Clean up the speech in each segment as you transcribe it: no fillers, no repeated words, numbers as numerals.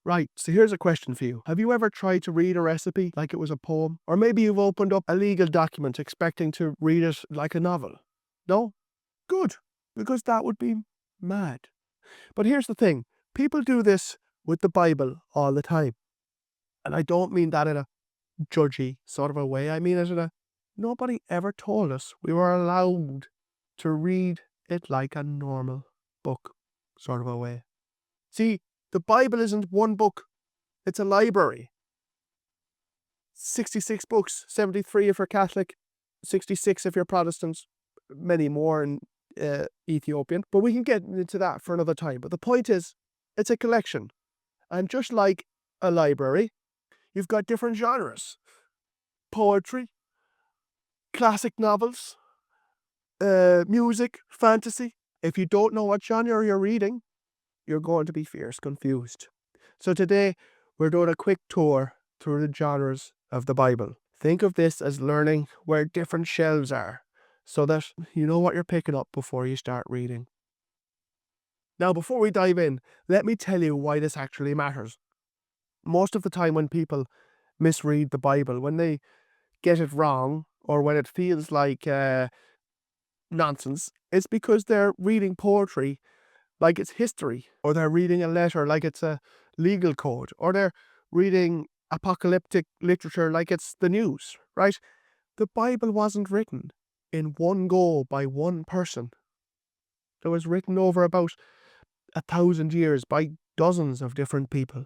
Right, so here's a question for you. Have you ever tried to read a recipe like it was a poem? Or maybe you've opened up a legal document expecting to read it like a novel? No? Good, because that would be mad. But here's the thing. People do this with the Bible all the time. And I don't mean that in a judgy sort of a way. I mean it in a nobody ever told us we were allowed to read it like a normal book sort of a way. See, the Bible isn't one book. It's a library. 66 books, 73 if you're Catholic, 66 if you're Protestant, many more in Ethiopian. But we can get into that for another time. But the point is, it's a collection. And just like a library, you've got different genres. Poetry, classic novels, music, fantasy. If you don't know what genre you're reading, you're going to be fierce confused. So today, we're doing a quick tour through the genres of the Bible. Think of this as learning where different shelves are, so that you know what you're picking up before you start reading. Now, before we dive in, let me tell you why this actually matters. Most of the time when people misread the Bible, when they get it wrong, or when it feels like nonsense, it's because they're reading poetry like it's history, or they're reading a letter like it's a legal code, or they're reading apocalyptic literature like it's the news, right? The Bible wasn't written in one go by one person. It was written over about 1,000 years by dozens of different people,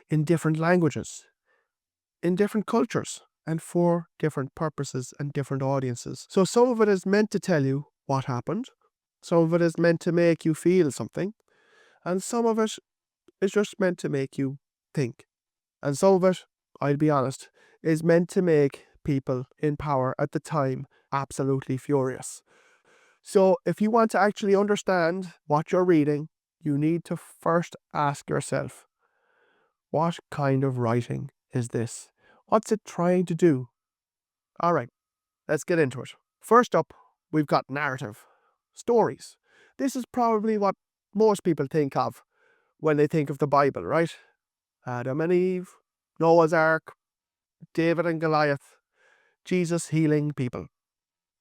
in different languages, in different cultures, and for different purposes and different audiences. So some of it is meant to tell you what happened, some of it is meant to make you feel something, and some of it is just meant to make you think. And some of it, I'll be honest, is meant to make people in power at the time absolutely furious. So if you want to actually understand what you're reading, you need to first ask yourself, what kind of writing is this? What's it trying to do? All right, let's get into it. First up, we've got narrative, stories. This is probably what most people think of when they think of the Bible, right? Adam and Eve, Noah's Ark, David and Goliath, Jesus healing people,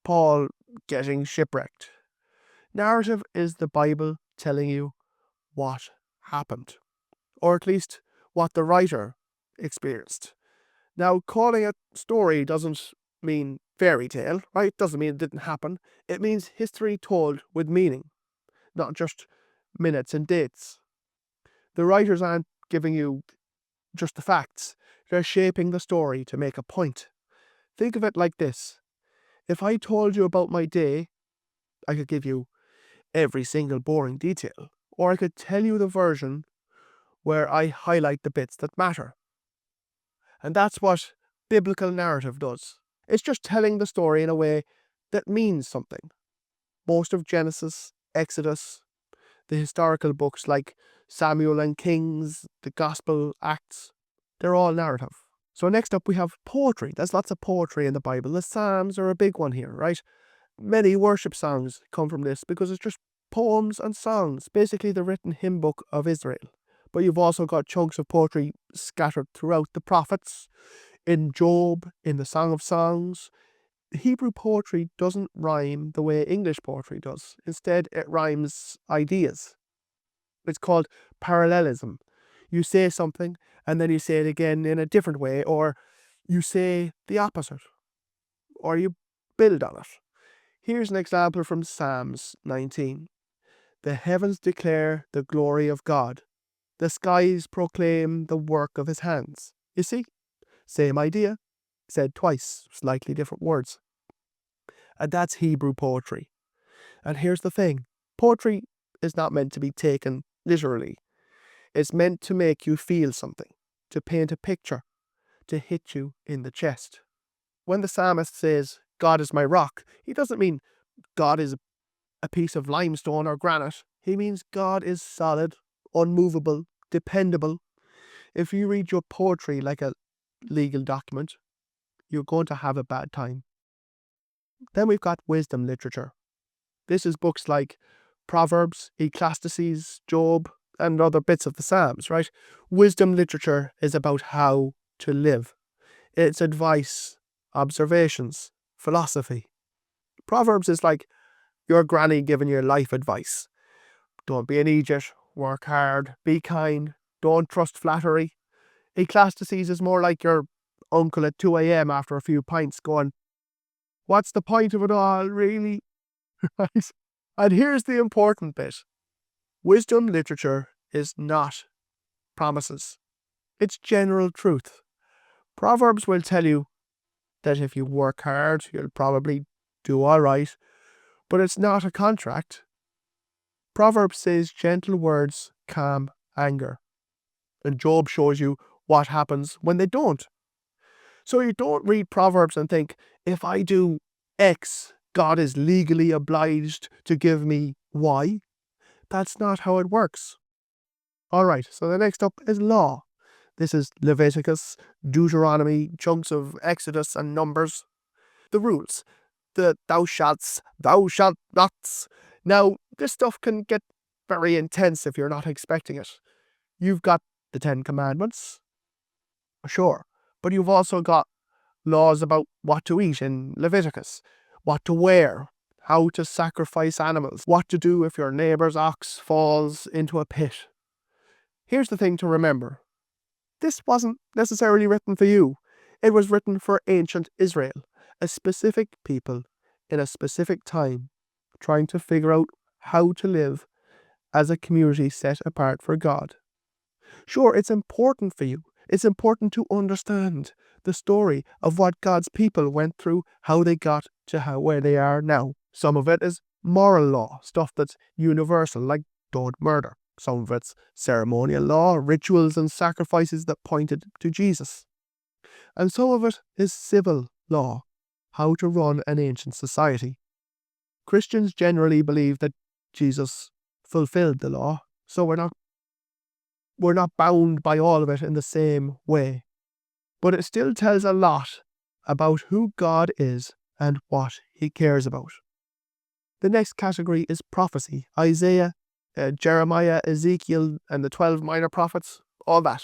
Paul getting shipwrecked. Narrative is the Bible telling you what happened, or at least what the writer experienced. Now, calling it story doesn't mean fairy tale, right? Doesn't mean it didn't happen. It means history told with meaning, not just minutes and dates. The writers aren't giving you just the facts. They're shaping the story to make a point. Think of it like this. If I told you about my day, I could give you every single boring detail, or I could tell you the version where I highlight the bits that matter. And that's what biblical narrative does. It's just telling the story in a way that means something. Most of Genesis, Exodus, the historical books like Samuel and Kings, the Gospel, Acts, they're all narrative. So next up we have poetry. There's lots of poetry in the Bible. The Psalms are a big one here, right? Many worship songs come from this because it's just poems and songs, basically the written hymn book of Israel. But you've also got chunks of poetry scattered throughout the prophets, in Job, in the Song of Songs. Hebrew poetry doesn't rhyme the way English poetry does. Instead, it rhymes ideas. It's called parallelism. You say something, and then you say it again in a different way, or you say the opposite, or you build on it. Here's an example from Psalms 19. The heavens declare the glory of God. The skies proclaim the work of his hands. You see? Same idea, said twice, slightly different words. And that's Hebrew poetry. And here's the thing. Poetry is not meant to be taken literally. It's meant to make you feel something, to paint a picture, to hit you in the chest. When the psalmist says, God is my rock, he doesn't mean God is a piece of limestone or granite. He means God is solid, unmovable, dependable. If you read your poetry like a legal document, you're going to have a bad time. Then we've got wisdom literature. This is books like Proverbs, Ecclesiastes, Job, and other bits of the Psalms, right? Wisdom literature is about how to live. It's advice, observations, philosophy. Proverbs is like your granny giving you life advice. Don't be an idiot, work hard, be kind, don't trust flattery. Ecclesiastes is more like your uncle at 2 a.m. after a few pints going, what's the point of it all, really? Right? And here's the important bit. Wisdom literature is not promises. It's general truth. Proverbs will tell you that if you work hard, you'll probably do all right, but it's not a contract. Proverbs says gentle words calm anger. And Job shows you what happens when they don't. So you don't read Proverbs and think, if I do X, God is legally obliged to give me Y. That's not how it works. All right, so the next up is law. This is Leviticus, Deuteronomy, chunks of Exodus and Numbers. The rules, the thou shalt nots. Now, this stuff can get very intense if you're not expecting it. You've got the 10 Commandments, sure, but you've also got laws about what to eat in Leviticus, what to wear, how to sacrifice animals, what to do if your neighbour's ox falls into a pit. Here's the thing to remember. This wasn't necessarily written for you. It was written for ancient Israel, a specific people in a specific time, trying to figure out how to live as a community set apart for God. Sure, it's important for you. It's important to understand the story of what God's people went through, how they got to where they are now. Some of it is moral law, stuff that's universal, like don't murder. Some of it's ceremonial law, rituals and sacrifices that pointed to Jesus. And some of it is civil law, how to run an ancient society. Christians generally believe that Jesus fulfilled the law, so we're not bound by all of it in the same way. But it still tells a lot about who God is and what he cares about. The next category is prophecy. Isaiah, Jeremiah, Ezekiel, and the 12 minor prophets, all that.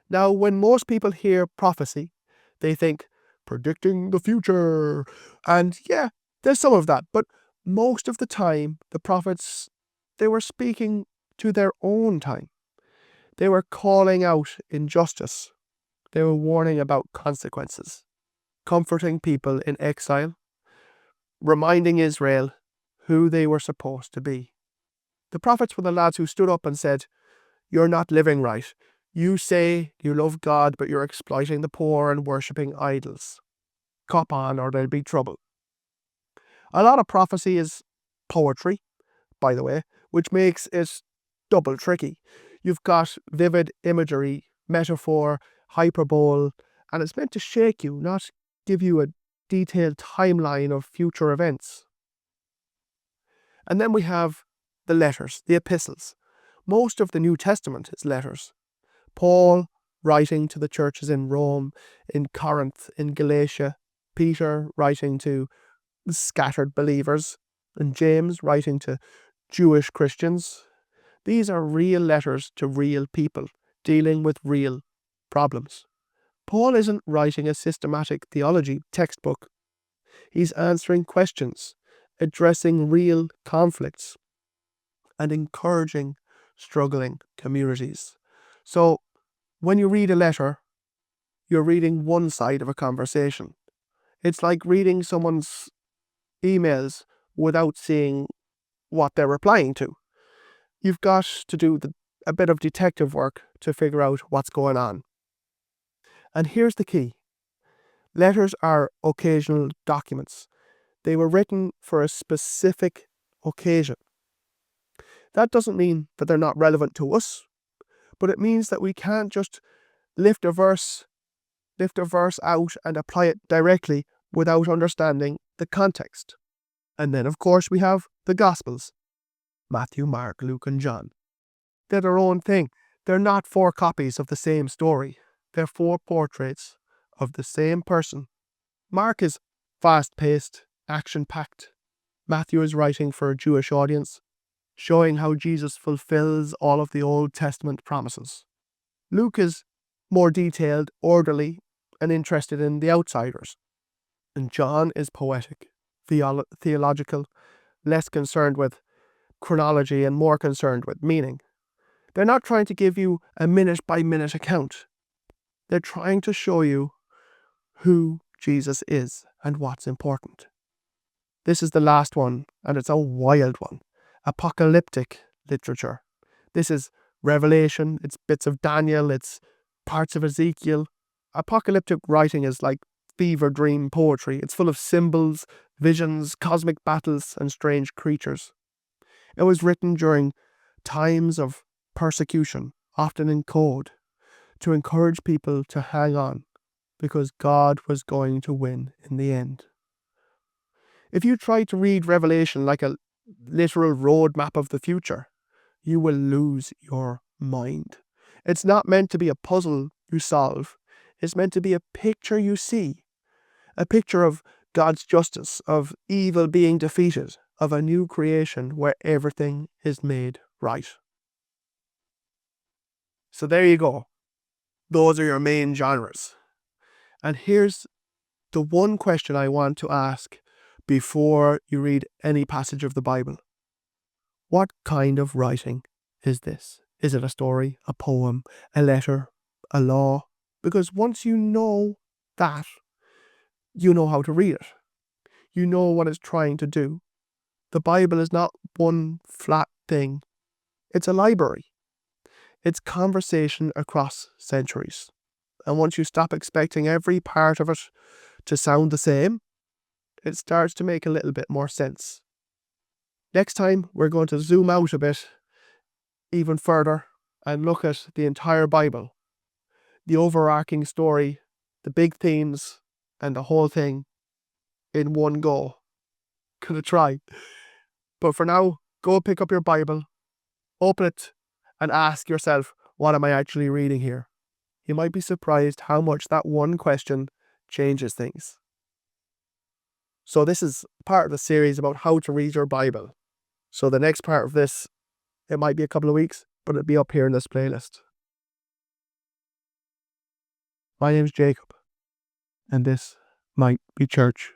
Now, when most people hear prophecy, they think predicting the future. And yeah, there's some of that. But most of the time, the prophets, they were speaking to their own time. They were calling out injustice. They were warning about consequences, comforting people in exile, reminding Israel who they were supposed to be. The prophets were the lads who stood up and said, you're not living right. You say you love God, but you're exploiting the poor and worshipping idols. Cop on or there'll be trouble. A lot of prophecy is poetry, by the way, which makes it double tricky. You've got vivid imagery, metaphor, hyperbole, and it's meant to shake you, not give you a detailed timeline of future events. And then we have the letters, the epistles. Most of the New Testament is letters. Paul writing to the churches in Rome, in Corinth, in Galatia, Peter writing to scattered believers, and James writing to Jewish Christians. These are real letters to real people, dealing with real problems. Paul isn't writing a systematic theology textbook. He's answering questions, addressing real conflicts, and encouraging struggling communities. So, when you read a letter, you're reading one side of a conversation. It's like reading someone's emails without seeing what they're replying to. You've got to do a bit of detective work to figure out what's going on. And here's the key. Letters are occasional documents. They were written for a specific occasion. That doesn't mean that they're not relevant to us, but it means that we can't just lift a verse out and apply it directly without understanding the context. And then, of course, we have the Gospels. Matthew, Mark, Luke, and John. They're their own thing. They're not 4 copies of the same story. They're 4 portraits of the same person. Mark is fast-paced, action-packed. Matthew is writing for a Jewish audience. showing how Jesus fulfills all of the Old Testament promises. Luke is more detailed, orderly, and interested in the outsiders. And John is poetic, theological, less concerned with chronology and more concerned with meaning. They're not trying to give you a minute-by-minute account. They're trying to show you who Jesus is and what's important. This is the last one, and it's a wild one. Apocalyptic literature. This is Revelation, it's bits of Daniel, it's parts of Ezekiel. Apocalyptic writing is like fever dream poetry. It's full of symbols, visions, cosmic battles, and strange creatures. It was written during times of persecution, often in code, to encourage people to hang on, because God was going to win in the end. If you try to read Revelation like a literal roadmap of the future, you will lose your mind. It's not meant to be a puzzle you solve. It's meant to be a picture you see. A picture of God's justice, of evil being defeated, of a new creation where everything is made right. So there you go. Those are your main genres. And here's the one question I want to ask before you read any passage of the Bible. What kind of writing is this? Is it a story, a poem, a letter, a law? Because once you know that, you know how to read it. You know what it's trying to do. The Bible is not one flat thing. It's a library. It's conversation across centuries. And once you stop expecting every part of it to sound the same, it starts to make a little bit more sense. Next time, we're going to zoom out a bit, even further, and look at the entire Bible, the overarching story, the big themes, and the whole thing in one go. Gonna try. But for now, go pick up your Bible, open it, and ask yourself, what am I actually reading here? You might be surprised how much that one question changes things. So this is part of the series about how to read your Bible. So the next part of this, it might be a couple of weeks, but it'll be up here in this playlist. My name's Jacob, and this might be church.